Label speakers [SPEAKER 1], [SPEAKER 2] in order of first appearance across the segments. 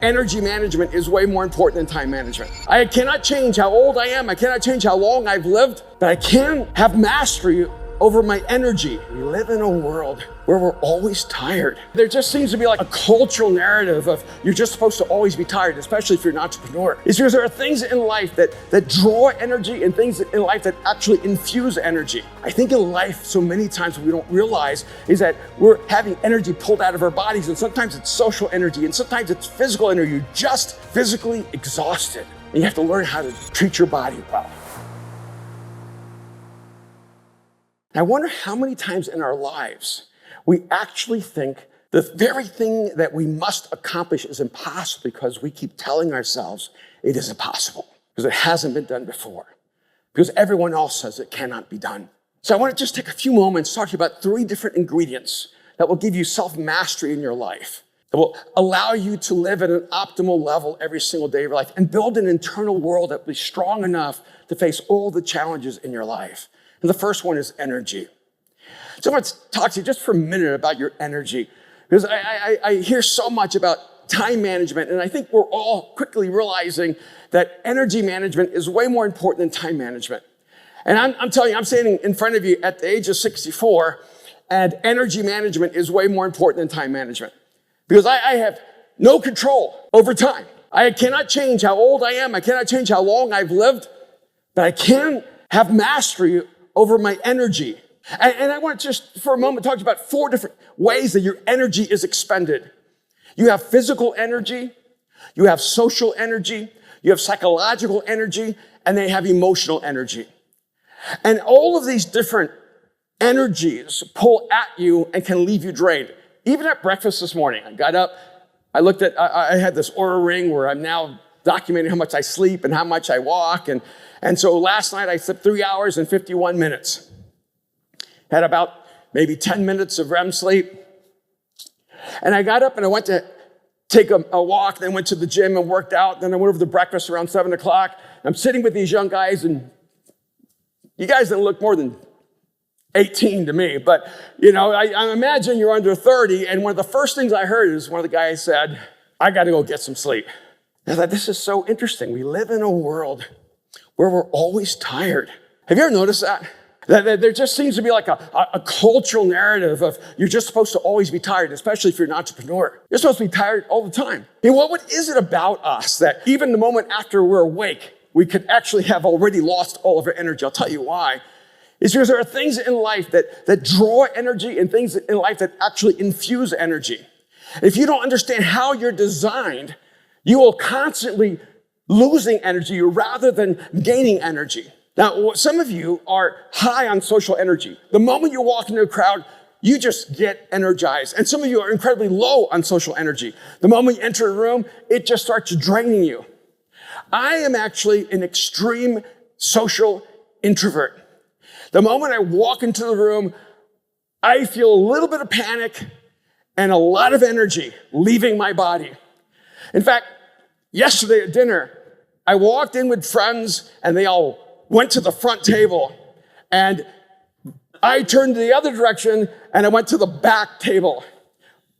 [SPEAKER 1] Energy management is way more important than time management. I cannot change how old I am. I cannot change how long I've lived, but I can have mastery over my energy. We live in a world where we're always tired. There just seems to be like a cultural narrative of you're just supposed to always be tired, especially if you're an entrepreneur. It's because there are things in life that draw energy and things in life that actually infuse energy. I think in life, so many times what we don't realize is that we're having energy pulled out of our bodies, and sometimes it's social energy, and sometimes it's physical energy. You're just physically exhausted, and you have to learn how to treat your body well. I wonder how many times in our lives we actually think the very thing that we must accomplish is impossible because we keep telling ourselves it is impossible, because it hasn't been done before, because everyone else says it cannot be done. So I want to just take a few moments talking about 3 different ingredients that will give you self-mastery in your life, that will allow you to live at an optimal level every single day of your life and build an internal world that will be strong enough to face all the challenges in your life. And the first one is energy. So I want to talk to you just for a minute about your energy, because I hear so much about time management, and I think we're all quickly realizing that energy management is way more important than time management. And I'm telling you, I'm standing in front of you at the age of 64, and energy management is way more important than time management, because I have no control over time. I cannot change how old I am. I cannot change how long I've lived, but I can have mastery over my energy. And I want to just for a moment talk about 4 different ways that your energy is expended. You have physical energy, you have social energy, you have psychological energy, and then you have emotional energy. And all of these different energies pull at you and can leave you drained. Even at breakfast this morning, I got up, I looked at, I had this Oura ring where I'm now documenting how much I sleep and how much I walk. And so last night I slept 3 hours and 51 minutes. Had about maybe 10 minutes of REM sleep. And I got up and I went to take a walk, then went to the gym and worked out. Then I went over to breakfast around 7 o'clock. I'm sitting with these young guys, and you guys didn't look more than 18 to me. But, you know, I imagine you're under 30. And one of the first things I heard is one of the guys said, "I got to go get some sleep." I thought, this is so interesting. We live in a world where we're always tired. Have you ever noticed that? That there just seems to be like a cultural narrative of you're just supposed to always be tired, especially if you're an entrepreneur. You're supposed to be tired all the time. And what is it about us that even the moment after we're awake, we could actually have already lost all of our energy? I'll tell you why. It's because there are things in life that draw energy and things in life that actually infuse energy. If you don't understand how you're designed, you will constantly losing energy rather than gaining energy. Now, some of you are high on social energy. The moment you walk into a crowd, you just get energized. And some of you are incredibly low on social energy. The moment you enter a room, it just starts draining you. I am actually an extreme social introvert. The moment I walk into the room, I feel a little bit of panic and a lot of energy leaving my body. In fact, yesterday at dinner, I walked in with friends and they all went to the front table, and I turned the other direction and I went to the back table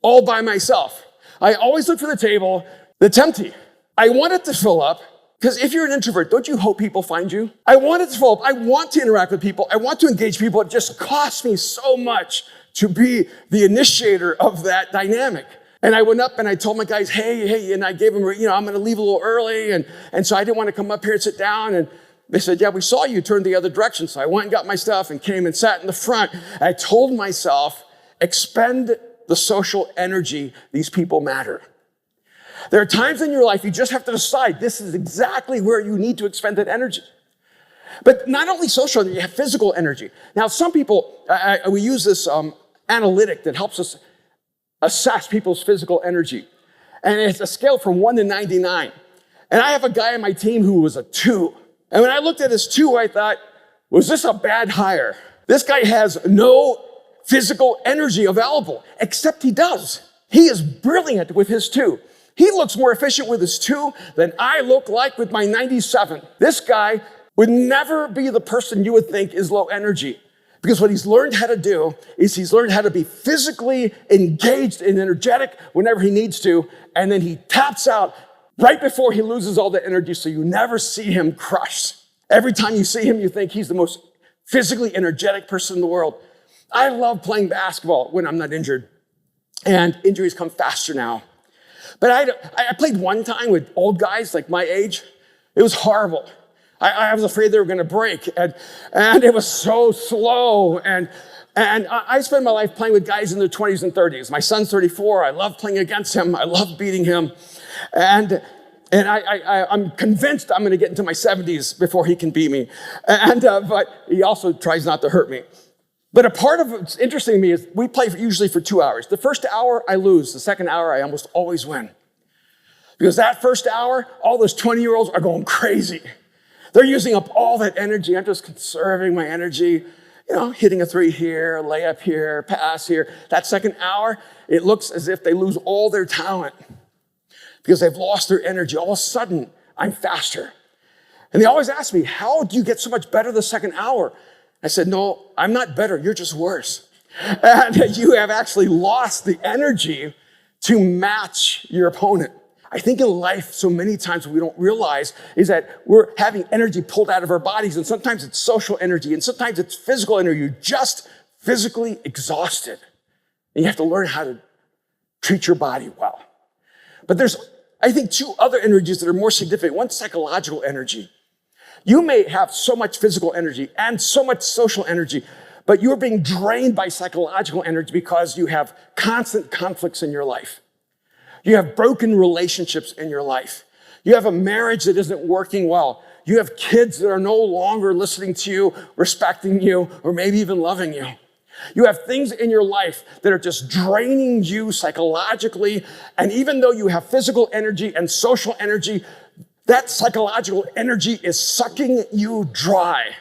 [SPEAKER 1] all by myself. I always look for the table that's empty. I want it to fill up, because if you're an introvert, don't you hope people find you? I want it to fill up. I want to interact with people. I want to engage people. It just costs me so much to be the initiator of that dynamic. And I went up and I told my guys, hey, and I gave them, I'm going to leave a little early. And so I didn't want to come up here and sit down. And they said, yeah, we saw you turn the other direction. So I went and got my stuff and came and sat in the front. I told myself, expend the social energy. These people matter. There are times in your life you just have to decide this is exactly where you need to expend that energy. But not only social, you have physical energy. Now, some people, we use this analytic that helps us assess people's physical energy. And it's a scale from 1 to 99. And I have a guy on my team who was a 2. And when I looked at his 2, I thought, was this a bad hire? This guy has no physical energy available, except he does. He is brilliant with his 2. He looks more efficient with his 2 than I look like with my 97. This guy would never be the person you would think is low energy. Because what he's learned how to do is he's learned how to be physically engaged and energetic whenever he needs to, and then he taps out right before he loses all the energy, so you never see him crushed. Every time you see him, you think he's the most physically energetic person in the world. I love playing basketball when I'm not injured, and injuries come faster now. But I played one time with old guys like my age. It was horrible. I was afraid they were going to break, and it was so slow. And I spent my life playing with guys in their 20s and 30s. My son's 34. I love playing against him. I love beating him. And I'm convinced I'm going to get into my 70s before he can beat me. But he also tries not to hurt me. But a part of what's interesting to me is we play usually for 2 hours. The first hour, I lose. The second hour, I almost always win. Because that first hour, all those 20-year-olds are going crazy. They're using up all that energy. I'm just conserving my energy, hitting a three here, layup here, pass here. That second hour, it looks as if they lose all their talent because they've lost their energy. All of a sudden, I'm faster. And they always ask me, how do you get so much better the second hour? I said, no, I'm not better. You're just worse. And you have actually lost the energy to match your opponent. I think in life, so many times what we don't realize is that we're having energy pulled out of our bodies, and sometimes it's social energy, and sometimes it's physical energy. You're just physically exhausted. And you have to learn how to treat your body well. But there's, I think, two other energies that are more significant. One's psychological energy. You may have so much physical energy and so much social energy, but you're being drained by psychological energy because you have constant conflicts in your life. You have broken relationships in your life. You have a marriage that isn't working well. You have kids that are no longer listening to you, respecting you, or maybe even loving you. You have things in your life that are just draining you psychologically. And even though you have physical energy and social energy, that psychological energy is sucking you dry.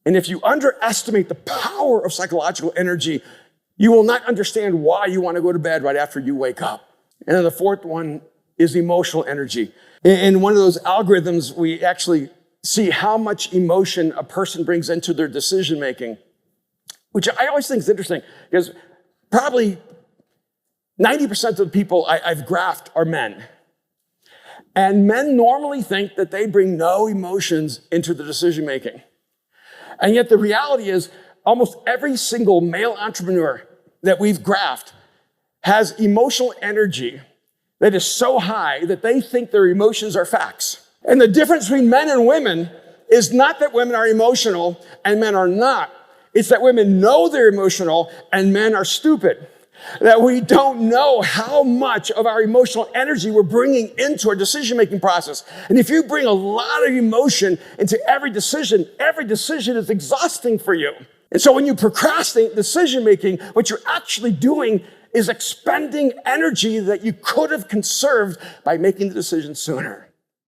[SPEAKER 1] And if you underestimate the power of psychological energy, you will not understand why you want to go to bed right after you wake up. And then the fourth one is emotional energy. In one of those algorithms, we actually see how much emotion a person brings into their decision making, which I always think is interesting because probably 90% of the people I've graphed are men. And men normally think that they bring no emotions into the decision making. And yet the reality is almost every single male entrepreneur that we've graphed has emotional energy that is so high that they think their emotions are facts. And the difference between men and women is not that women are emotional and men are not. It's that women know they're emotional and men are stupid. That we don't know how much of our emotional energy we're bringing into our decision-making process. And if you bring a lot of emotion into every decision is exhausting for you. And so when you procrastinate decision-making, what you're actually doing is expending energy that you could have conserved by making the decision sooner.